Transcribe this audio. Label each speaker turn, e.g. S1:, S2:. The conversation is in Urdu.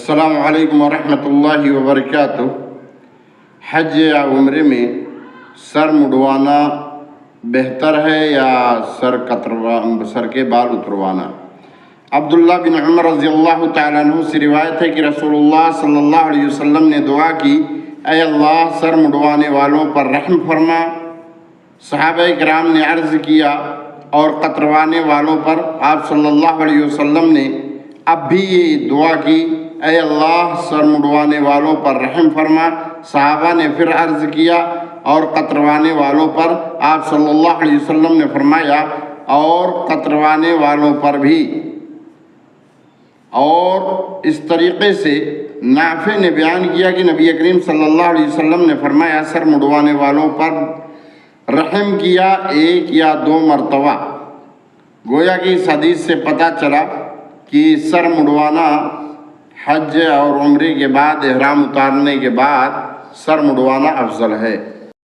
S1: السلام علیکم ورحمۃ اللہ وبرکاتہ۔ حج یا عمرے میں سر مڈوانا بہتر ہے یا سر کے بال اتروانا؟ عبداللہ بن عمر رضی اللہ تعالیٰ عنہ سے روایت ہے کہ رسول اللہ صلی اللہ علیہ وسلم نے دعا کی، اے اللہ سر مڈوانے والوں پر رحم فرما۔ صحابہ کرام نے عرض کیا اور قطروانے والوں پر آپ صلی اللہ علیہ وسلم نے اب بھی یہ دعا کی، اے اللہ سر مڈوانے والوں پر رحم فرما۔ صحابہ نے پھر عرض کیا اور قطروانے والوں پر آپ صلی اللہ علیہ وسلم نے فرمایا اور قطروانے والوں پر بھی۔ اور اس طریقے سے نافع نے بیان کیا کہ نبی کریم صلی اللہ علیہ وسلم نے فرمایا سر مڈوانے والوں پر رحم کیا 1 یا 2 مرتبہ۔ گویا کہ اس حدیث سے پتہ چلا کہ سر مڈوانا حج اور عمرے کے بعد، احرام اتارنے کے بعد سر مڈوانا افضل ہے۔